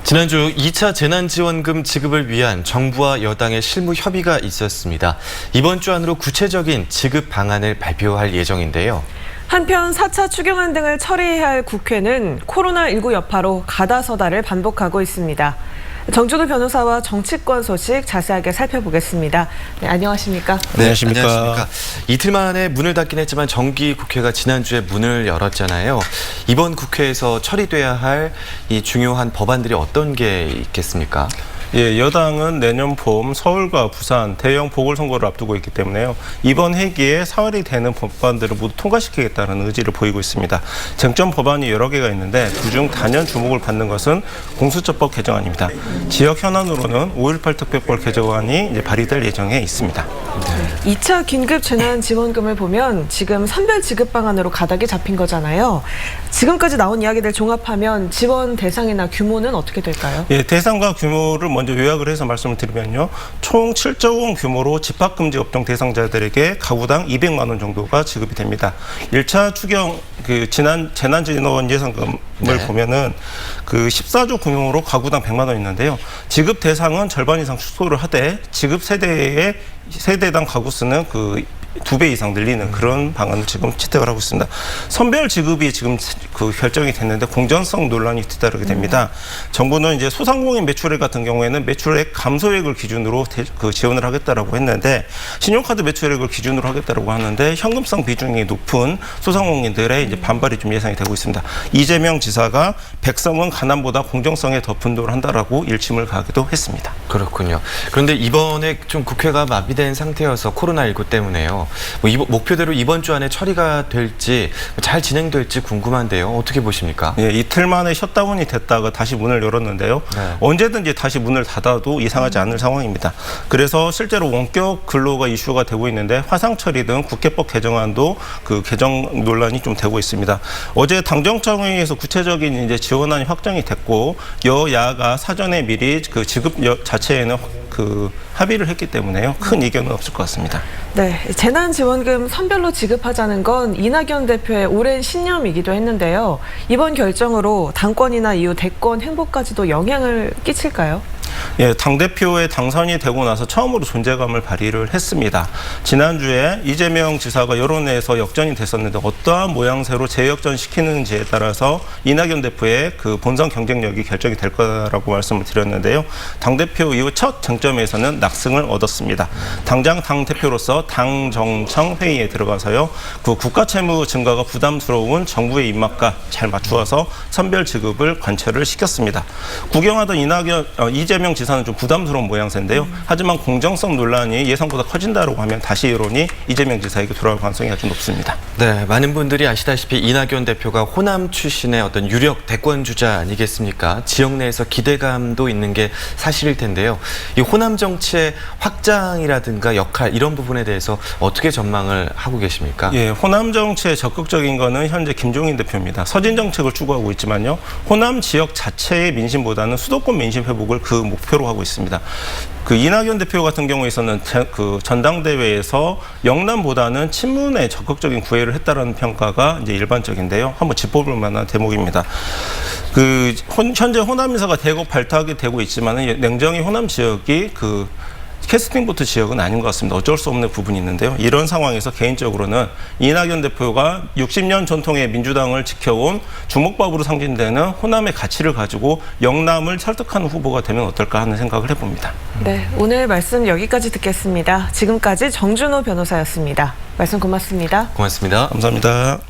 지난주 2차 재난지원금 지급을 위한 정부와 여당의 실무 협의가 있었습니다. 이번 주 안으로 구체적인 지급 방안을 발표할 예정인데요. 한편 4차 추경안 등을 처리해야 할 국회는 코로나19 여파로 가다서다를 반복하고 있습니다. 정준호 변호사와 정치권 소식 자세하게 살펴보겠습니다. 네, 안녕하십니까? 네, 안녕하십니까? 이틀 만에 문을 닫긴 했지만 정기 국회가 지난주에 문을 열었잖아요. 이번 국회에서 처리돼야 할 이 중요한 법안들이 어떤 게 있겠습니까? 예, 여당은 내년 봄 서울과 부산 대형 보궐선거를 앞두고 있기 때문에요. 이번 회기에 사활이 되는 법안들을 모두 통과시키겠다는 의지를 보이고 있습니다. 쟁점 법안이 여러 개가 있는데 그중 단연 주목을 받는 것은 공수처법 개정안입니다. 지역 현안으로는 5.18 특별법 개정안이 이제 발의될 예정에 있습니다. 2차 긴급 재난지원금을 보면 지금 선별 지급 방안으로 가닥이 잡힌 거잖아요. 지금까지 나온 이야기들 종합하면 지원 대상이나 규모는 어떻게 될까요? 예, 대상과 규모를 먼저 요약을 해서 말씀을 드리면요. 총 7조 원 규모로 집합금지 업종 대상자들에게 가구당 200만 원 정도가 지급이 됩니다. 1차 추경 재난지원 예산금을 보면은 14조 규모로 가구당 100만 원 있는데요. 지급 대상은 절반 이상 축소를 하되 지급 세대당 가구 수는 2배 이상 늘리는 그런 방안을 지금 채택을 하고 있습니다. 선별 지급이 지금 결정이 됐는데 공정성 논란이 뒤따르게 됩니다. 정부는 이제 소상공인 매출액 같은 경우에는 매출액 감소액을 기준으로 지원을 하겠다라고 했는데 신용카드 매출액을 기준으로 하겠다라고 하는데 현금성 비중이 높은 소상공인들의 이제 반발이 좀 예상이 되고 있습니다. 이재명 지사가 백성은 가난보다 공정성에 더 분노를 한다라고 일침을 가기도 했습니다. 그렇군요. 그런데 이번에 좀 국회가 마비된 상태여서 코로나19 때문에요. 목표대로 이번 주 안에 처리가 될지 잘 진행될지 궁금한데요. 어떻게 보십니까? 예, 이틀 만에 셧다운이 됐다가 다시 문을 열었는데요. 네. 언제든지 다시 문을 닫아도 이상하지 않을 상황입니다. 그래서 실제로 원격 근로가 이슈가 되고 있는데 화상처리 등 국회법 개정안도 개정 논란이 좀 되고 있습니다. 어제 당정청회에서 구체적인 이제 지원안이 확정이 됐고 여야가 사전에 미리 지급 자체에는 합의를 했기 때문에요. 큰 이견은 없을 것 같습니다. 네, 재난지원금 선별로 지급하자는 건 이낙연 대표의 오랜 신념이기도 했는데요. 이번 결정으로 당권이나 이후 대권 행보까지도 영향을 끼칠까요? 예, 당대표의 당선이 되고 나서 처음으로 존재감을 발휘를 했습니다. 지난주에 이재명 지사가 여론에서 역전이 됐었는데 어떠한 모양새로 재역전시키는지에 따라서 이낙연 대표의 본선 경쟁력이 결정이 될 거라고 말씀을 드렸는데요. 당대표 이후 첫 쟁점에서는 낙승을 얻었습니다. 당장 당대표로서 당정청 회의에 들어가서요. 국가 채무 증가가 부담스러운 정부의 입맛과 잘 맞추어서 선별 지급을 관철을 시켰습니다. 구경하던 이재명 지사는 좀 부담스러운 모양새인데요. 하지만 공정성 논란이 예상보다 커진다고 하면 다시 여론이 이재명 지사에게 돌아올 가능성이 아주 높습니다. 네, 많은 분들이 아시다시피 이낙연 대표가 호남 출신의 어떤 유력 대권 주자 아니겠습니까? 지역 내에서 기대감도 있는 게 사실일 텐데요. 이 호남 정치의 확장이라든가 역할 이런 부분에 대해서 어떻게 전망을 하고 계십니까? 예, 호남 정치에 적극적인 거는 현재 김종인 대표입니다. 서진 정책을 추구하고 있지만요. 호남 지역 자체의 민심보다는 수도권 민심 회복을 목표로 하고 있습니다. 이낙연 대표 같은 경우에서는 전당대회에서 영남보다는 친문에 적극적인 구애를 했다라는 평가가 이제 일반적인데요. 한번 짚어볼 만한 대목입니다. 현재 호남 인사가 대거 발탁이 되고 있지만은 냉정히 호남 지역이 캐스팅보트 지역은 아닌 것 같습니다. 어쩔 수 없는 부분이 있는데요. 이런 상황에서 개인적으로는 이낙연 대표가 60년 전통의 민주당을 지켜온 주목밥으로 상징되는 호남의 가치를 가지고 영남을 설득하는 후보가 되면 어떨까 하는 생각을 해봅니다. 네, 오늘 말씀 여기까지 듣겠습니다. 지금까지 정준호 변호사였습니다. 말씀 고맙습니다. 고맙습니다. 감사합니다.